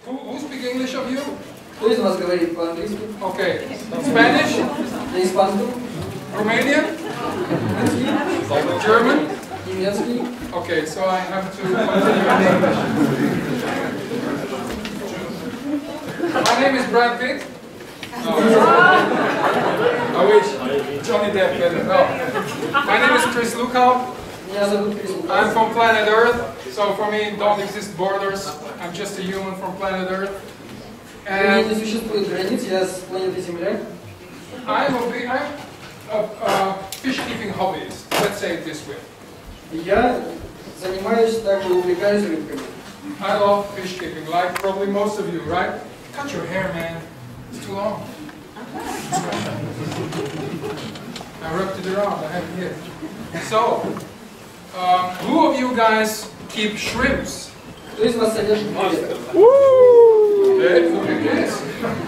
Who speak English of you? Кто из вас говорит по-английски? Okay. Spanish? На испанском? Romanian? German? Немецкий? Okay, so I have to continue in English. My name is Brad Pitt. No, I wish. Johnny Depp better. No. My name is Chris Lukhaup. Меня зовут Крис. I'm from planet Earth, so for me don't exist borders. I'm just a human from planet Earth. Для меня не существует границ, я с планеты Земля. I'm a fish-keeping hobbyist. Let's say it this way. Я занимаюсь, также увлекаюсь рыбками. I love fish-keeping, like probably most of you, right? Cut your hair, man. It's too long. I wrapped it around. I have it here. So, who of you guys keep shrimps? Кто из вас содержит креветок? Hey, look at this.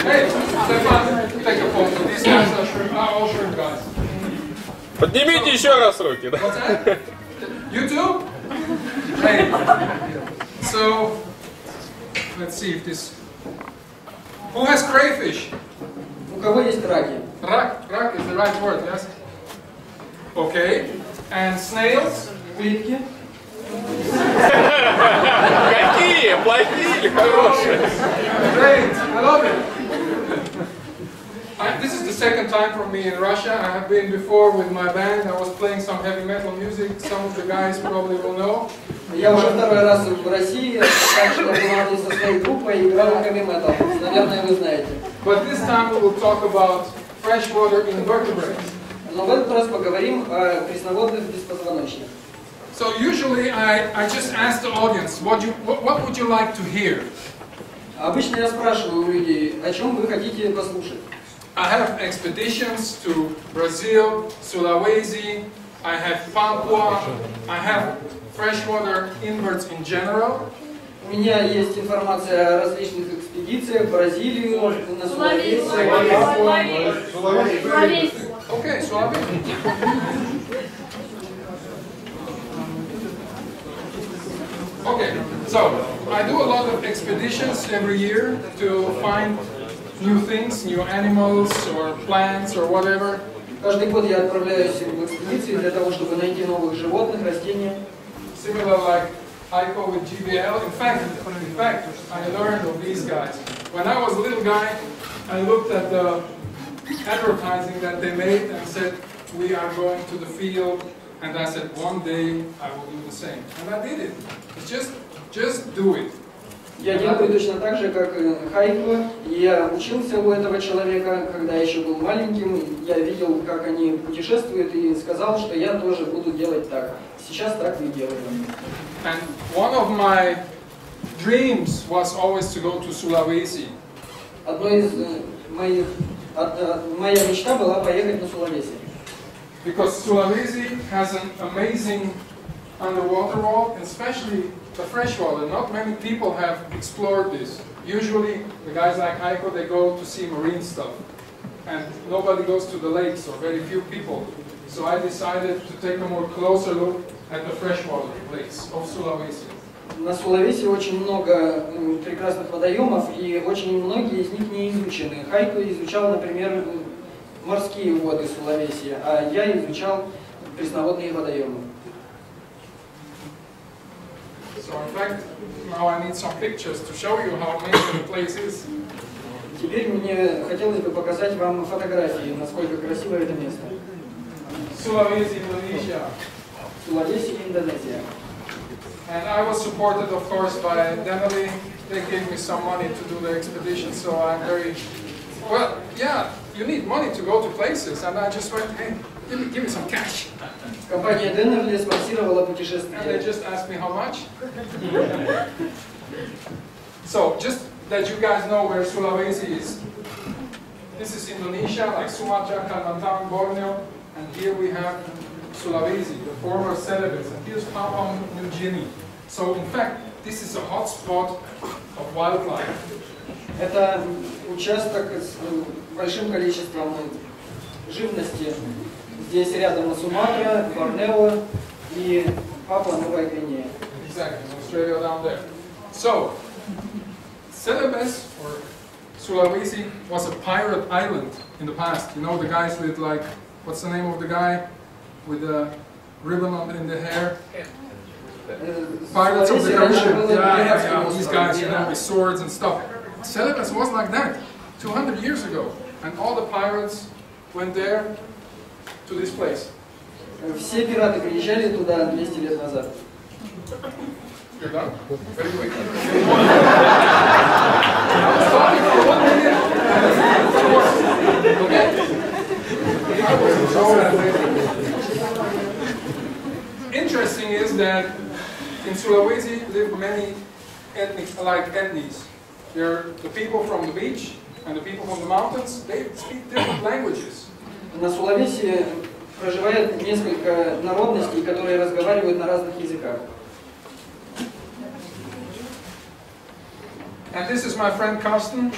Hey, Stefan, take a photo. These guys are all shrimp guys. Поднимите еще раз руки. What's that? You too? Hey. So, let's see if this... Who has crayfish? У кого есть раки? Rak is the right word, yes? Okay. And snails? Улитки? Какие? Плохие или хорошие? Great, I love it. This is the second time for me in Russia. I have been before with my band. I was playing some heavy metal music. Some of the guys probably will know. Я уже второй раз в России, также я со своей группой и играл heavy metal. Наверное, вы знаете. But this time we will talk about freshwater invertebrates. Но в этот раз поговорим о пресноводных беспозвоночных. So usually I just ask the audience, what would you like to hear? Обычно я спрашиваю у людей, о чем вы хотите послушать. I have expeditions to Brazil, Sulawesi, I have Papua, I have freshwater inverts in general. У меня есть информация о различных экспедициях в Бразилию, на Сулавеси, Сулавеси. Okay, Sulaveси. Okay, so I do a lot of expeditions every year to find new things, new animals or plants or whatever. Каждый год я отправляюсь в экспедиции для того, чтобы найти новых животных, растения. Similar like Heiko with GBL. In fact, I learned of these guys. When I was a little guy, I looked at the advertising that they made and said, we are going to the field. And I said, one day I will do the same. And I did it. It's just do it. Я делаю точно так же, как Хайко. Я учился у этого человека, когда я еще был маленьким. Я видел, как они путешествуют, и сказал, что я тоже буду делать так. Сейчас так и делаю. And one of my dreams was always to go to Sulawesi. Одной из моя мечта была поехать на Сулавеси. Because Sulawesi has an amazing underwater world, especially the freshwater. Not many people have explored this. Usually, the guys like Heiko, they go to see marine stuff. And nobody goes to the lakes, or very few people. So I decided to take a more closer look at the freshwater lakes of Sulawesi. На Сулавеси очень много прекрасных водоемов, и очень многие из них не изучены. Хайко изучал, например, морские воды Сулавеси, а я изучал пресноводные водоемы. So in fact, now I need some pictures to show you how amazing the place is. Теперь мне хотелось бы показать вам фотографии, насколько красиво это место. Sulawesi, Indonesia. Сулавеси, Индонезия. And I was supported, of course, by Denali. They gave me some money to do the expedition, so I'm very... Well, yeah, you need money to go to places, and I just went, hey, give me some cash. Компания Денерли спонсировала And they путешествие. just asked me how much. So, just that you guys know where Sulawesi is. This is Indonesia, like Sumatra, Kalimantan, Borneo, and here we have Sulawesi, the former Celebes, and here's Papua New Guinea. So, in fact, this is a hot spot of wildlife. Это участок с большим количеством живности. Здесь рядом Суматра, Борнео и Папуа Новая Гвинея. Exactly, Australia down there. So, Celebes, or Sulawesi, was a pirate island in the past. You know the guys with like, what's the name of the guy with the ribbon in the hair? Pirates of the Caribbean. Yeah, these guys, you know, with swords and stuff. Celebes was like that 200 years ago, and all the pirates went there to this place. Все пираты приезжали туда 200 лет назад. You're done? Very quick. I was talking for 1 minute. Okay. Interesting is that in Sulawesi live many ethnies. They're the people from the beach and the people from the mountains. They speak different languages. На Сулавеси проживает несколько народностей, которые разговаривают на разных языках. And this is my friend Karsten.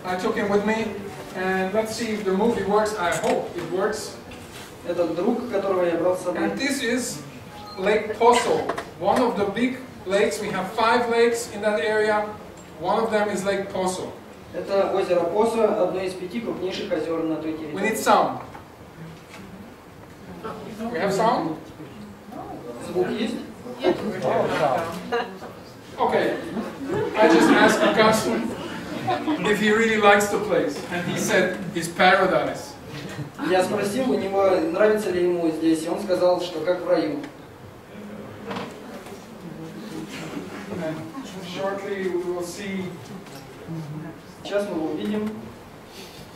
I took him with me, and let's see if the movie works. I hope it works. Это друг, которого я брал с собой. And this is Lake Poso, one of the big lakes. We have 5 lakes in that area. One of them is Lake Poso. Это озеро Посо, одно из 5 крупнейших озер на той территории. We need sound. We have sound? Звук есть? Okay. I just asked Karsten if he really likes the place, and he said it's paradise. Я спросил у него, нравится ли ему здесь, и он сказал, что как в раю. And shortly we will see. Сейчас мы увидим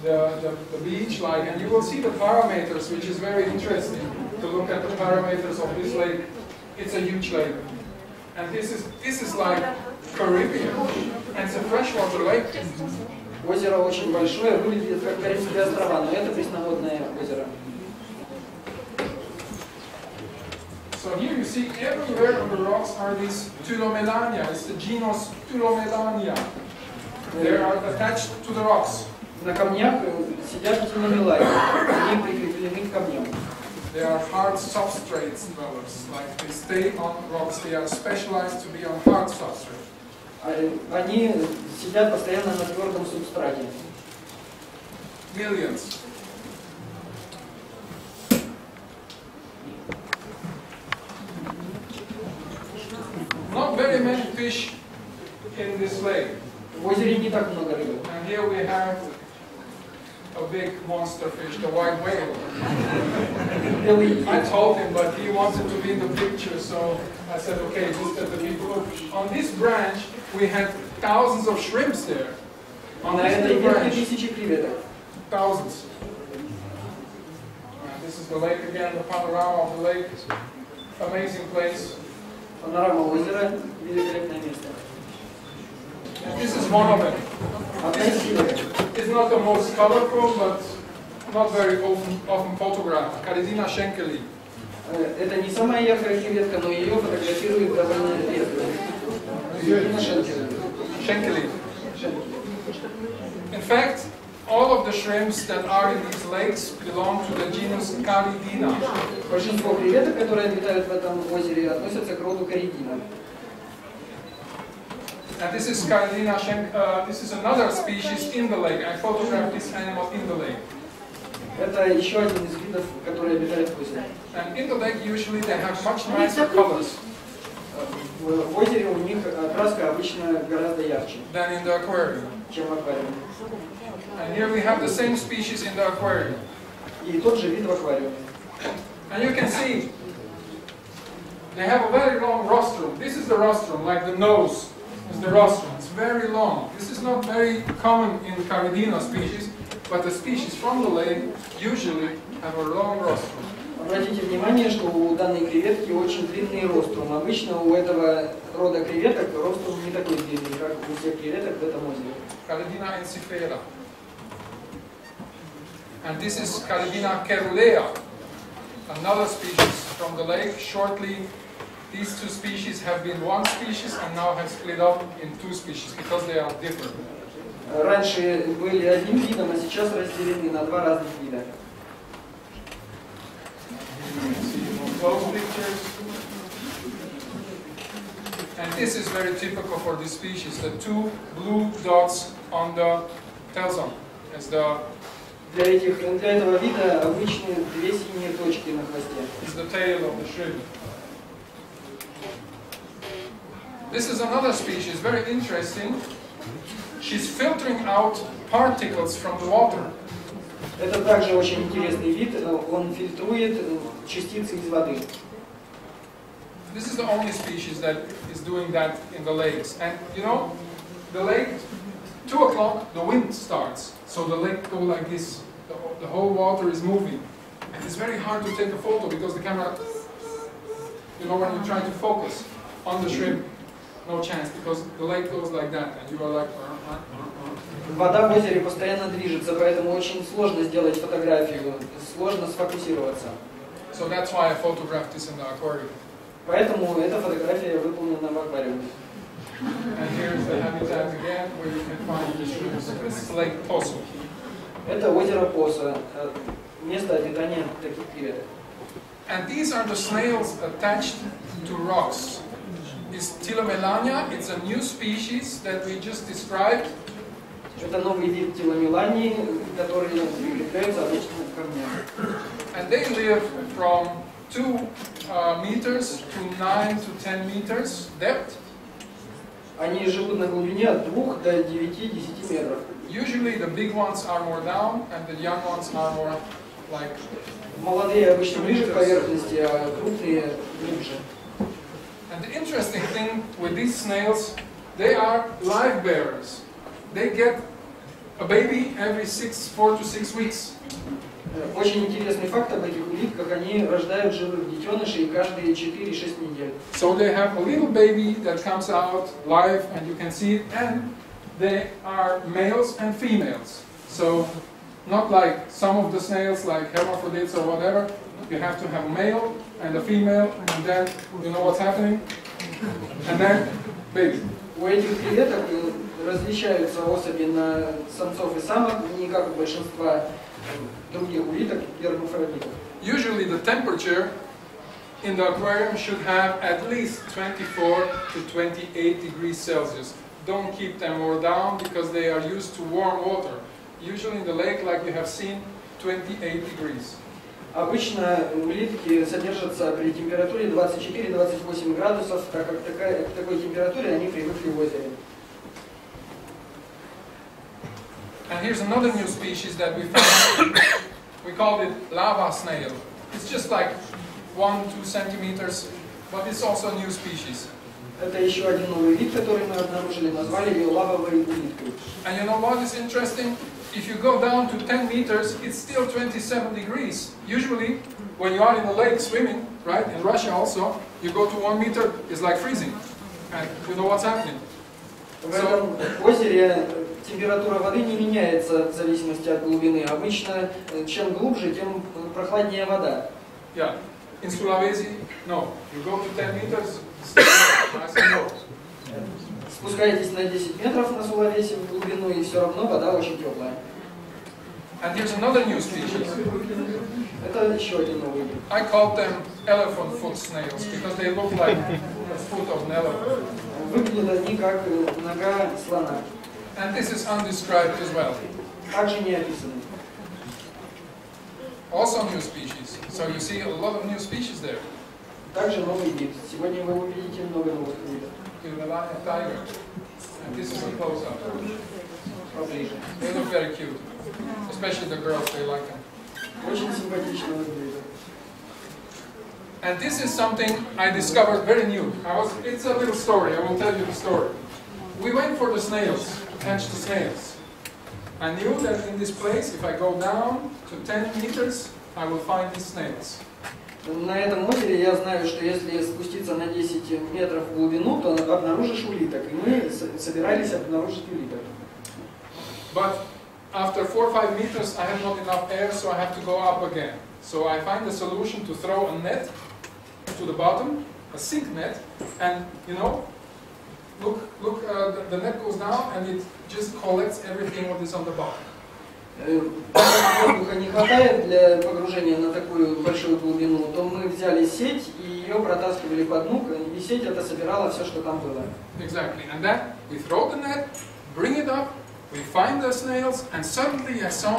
The beach, like, and you will see the parameters, which is very interesting to look at the parameters of this lake. It's a huge lake, and this is like Caribbean, and it's a freshwater lake. Озеро очень большое, выглядит как Карибские острова, но это пресноводное озеро. So here you see everywhere on the rocks are these Tulomelania. It's the genus Tulomelania. They are attached to the rocks. На камнях сидят туномелаи, они прикреплены к камням. They are hard substrates dwellers, like they stay on rocks. They are specialized to be on hard substrate. Они сидят постоянно на твердом субстрате. Millions. Not very many fish in this lake. В озере не так много рыбы. And here we have a big monster fish, the white whale. I told him, but he wanted to be in the picture, so I said, okay, just let the people look. On this branch, we had thousands of shrimps there. On На this этой big ветке branch, тысячи креветок. thousands. And this is the lake again, the panorama of the lake. Amazing place. Панорама озера, великолепное место. And this is one of them. It's not the most colorful, but not very often photographed. Karidina Schenkeli. Это не самая яркая креветка, но ее фотографируют довольно редко. Schenkeli. In fact, all of the shrimps that are in these lakes belong to the genus Caridina. Большинство креветок, которые обитают в этом озере, относятся к роду Каридина. And this is Caridina this is another species in the lake. I photographed this animal in the lake. Это еще один из видов, которые обитают в озере. And in the lake usually they have much nicer colors В озере у них окраска обычно гораздо ярче, than in the aquarium. чем в аквариуме. And here we have the same species in the aquarium. И тот же вид в аквариуме. And you can see they have a very long rostrum. This is the rostrum, like the nose is the rostrum. It's very long. This is not very common in Caridina species, but the species from the lake usually have a long rostrum. Обратите внимание, что у данной креветки очень длинный рострум. Обычно у этого рода креветок рострум не такой длинный, как у всех креветок в этом озере. Caridina encyphera. And this is Caridina cerulea, another species from the lake. Shortly, these two species have been one species and now have split up in two species because they are different. Раньше были одним видом, а сейчас разделены на два разных вида. Close pictures. And And this is very typical for this species, the two blue dots on the tail zone. Для этого вида обычные две синие точки на хвосте. Is the tail of the shrimp. This is another species, very interesting. She's filtering out particles from the water. Это также очень интересный вид, он фильтрует частицы из воды. This is the only species that is doing that in the lakes. And you know, the lake, 2 o'clock, the wind starts. So the lake goes like this. The whole water is moving. And it's very hard to take a photo because the camera, you know, when you try to focus on the shrimp, no chance because the lake goes like that. And you are like... Вода в озере постоянно движется, поэтому очень сложно сделать фотографию, сложно сфокусироваться. So that's why I photographed this in the aquarium. Поэтому эта фотография выполнена в аквариуме. And here's the habitat again, where you can find the shrimps. This is Lake Posо. Это озеро Посо, место обитания таких креветок. And these are the snails attached to rocks. It's Tilomelania. It's a new species that we just described. Это новый вид тиломелании, которые прикрепляются обычно к камням. And they live from 2 meters to 9 to 10 meters depth. Они живут на глубине от 2 до 9-10 метров. Usually the big ones are more down and the young ones are more like... Молодые обычно ближе к поверхности, а крупные глубже. And the interesting thing with these snails, they are live bearers. They get a baby every 4 to 6 weeks. Очень интересный факт об этих улитках, они рождают живых детенышей каждые 4-6 недель. So they have a little baby that comes out live and you can see it, and they are males and females. So not like some of the snails like hermaphrodites or whatever, you have to have a male and a female and then you know what's happening, and then baby. У этих креветок различаются особи на самцов и самок, не как у большинства других улиток гермафродитов. Usually the temperature in the aquarium should have at least 24 to 28 degrees Celsius. Don't keep them more down because they are used to warm water. Usually in the lake, like you have seen, 28 degrees. Обычно улитки содержатся при температуре 24-28 градусов, так как к такой температуре они привыкли в озере. And here's another new species that we found. We called it lava snail. It's just like 1-2 centimeters, but it's also a new species. Это еще один новый вид, который мы обнаружили, назвали ее лавовой улиткой. And you know what is interesting? If you go down to 10 meters, it's still 27 degrees. Usually, when you are in the lake swimming, right, in Russia also, you go to 1 meter, it's like freezing. And you know what's happening. В этом озере температура воды не меняется в зависимости от глубины. Обычно, чем глубже, тем прохладнее вода. Yeah. In Sулавеси, no. You go to 10 meters, nice and low. Спускаетесь на 10 метров на Сулавеси в глубину, и все равно вода очень теплая. And here's another new species. Это еще один новый вид. I call them elephant foot snails because they look like the foot of an elephant. Выглядят они как нога слона. And this is undescribed as well. Также не описаны. Also new species. So you see a lot of new species there. Также новый вид. Сегодня вы увидите много новых видов. Himalayan tiger. And this is a close-up. Поближе. They look very cute. Especially the girls, they like them. Очень симпатично выглядит. And this is something I discovered very new. It's a little story, I will tell you the story. We went for the snails, to catch the snails. I knew that in this place, if I go down to 10 meters, I will find these snails. На этом озере я знаю, что если спуститься на 10 метров в глубину, то обнаружишь улиток. И мы собирались обнаружить улиток. But after 4 or 5 meters, I have not enough air, so I have to go up again. So I find a solution to throw a net to the bottom, a sink net, and you know, look, the net goes down and it just collects everything what is on the bottom. Воздуха не хватает для погружения на такую в большую глубину, то мы взяли сеть и ее протаскивали по дну, и сеть это собирала все, что там было. Exactly. And then we throw the net, bring it up, we find the snails, and suddenly I saw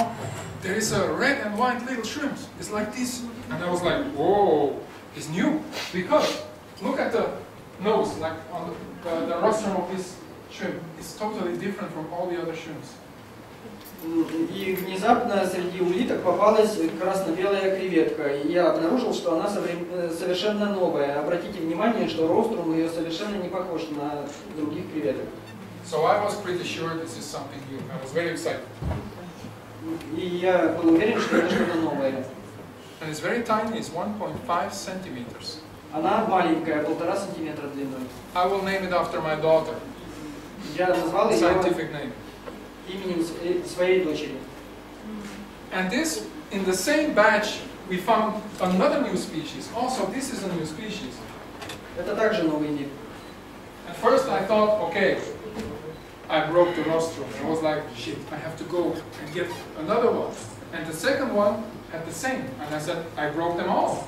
there is a red and white little shrimps. It's like this. And I was like, whoa, it's new. Because look at the nose, like on the rostrum of this shrimp. It's totally different from all the other shrimps. И внезапно среди улиток попалась красно-белая креветка. И я обнаружил, что она совершенно новая. Обратите внимание, что рострум ее совершенно не похож на других креветок. So I was pretty sure this is something new. I was very excited. И я был уверен, что это что-то новое. And it's very tiny. It's 1.5 centimeters. Она маленькая, 1,5 сантиметра длиной. I will name it after my daughter. Я назвал ее Scientific name. именем своей дочери. And this, in the same batch, we found another new species. Also, this is a new species. Это также новый вид. At first I thought, okay, I broke the rostrum. I was like, shit, I have to go and get another one. And the second one had the same. And I said, I broke them all.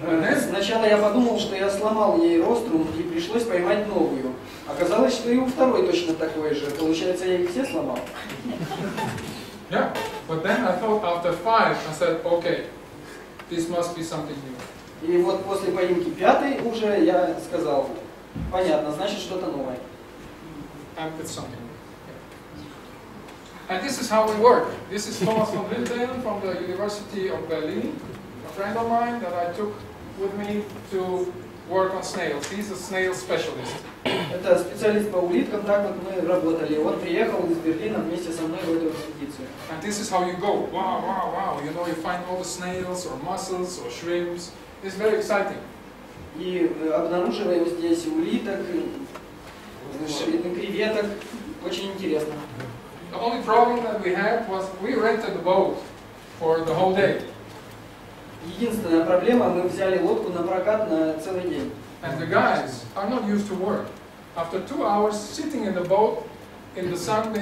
Сначала я подумал, что я сломал ей рострум и пришлось поймать новую. Оказалось, что и у второй точно такой же. Получается, я их все сломал. Yeah, but then I thought after 5, I said, okay, this must be something new. И вот после поимки пятой уже я сказал, понятно, значит что-то новое. And it's something new. Yeah. And this is how we work. This is Thomas von Lindelen from the University of Berlin, a friend of mine that I took with me to work on snails. He's a snail specialist. Это специалист по улиткам, так вот мы работали. Он приехал из Берлина вместе со мной в эту экспедицию. And this is how you go. Wow, wow, wow. You know, you find all the snails or mussels or shrimps. It's very exciting. И обнаруживаем здесь улиток, креветок. Очень интересно. The only problem that we had was we rented the boat for the whole day. Единственная проблема, мы взяли лодку на прокат на целый день. And the guys are not used to work. After 2 hours sitting in the boat in the sun,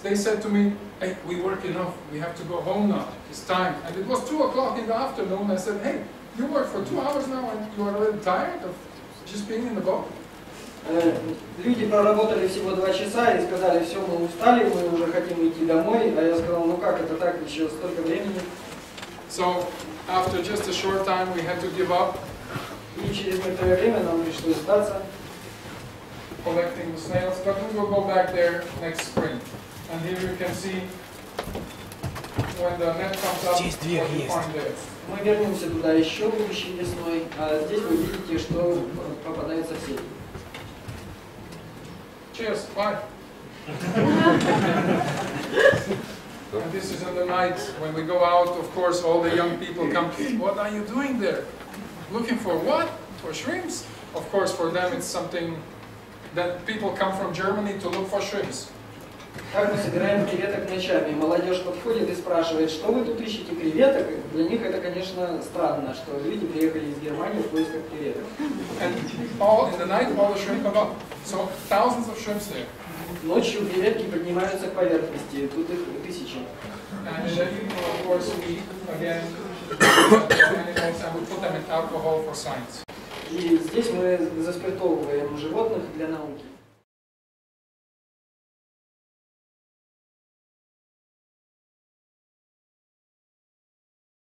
they said to me, hey, we work enough, we have to go home now, it's time. And it was 2 o'clock in the afternoon. I said, hey, you work for 2 hours now and you are already tired of just being in the boat? Люди проработали всего 2 часа и сказали, все, мы устали, мы уже хотим идти домой. А я сказал, ну как это так, еще столько времени. So after just a short time we had to give up. И через некоторое время нам пришлось сдаться. Collecting the snails, but we will go back there next spring. And here you can see when the net comes up, what you find there. Мы вернемся туда еще будущей весной, а здесь вы видите, что попадается в сеть. Cheers, bye. And this is in the night when we go out. Of course, all the young people come. What are you doing there? Looking for what? For shrimps? Of course, for them it's something that people come from Germany to look for shrimps. Как мы собираем креветок ночами? Молодежь подходит и спрашивает, что вы тут ищете креветок? Для них это, конечно, странно, что люди приехали из Германии в поисках креветок. And all in the night, all the shrimp come up. So thousands of shrimps there. Ночью креветки поднимаются к поверхности, тут их тысячи. And in the evening, of course, we eat again animals and we put them in alcohol for science. И здесь мы заспиртовываем животных для науки.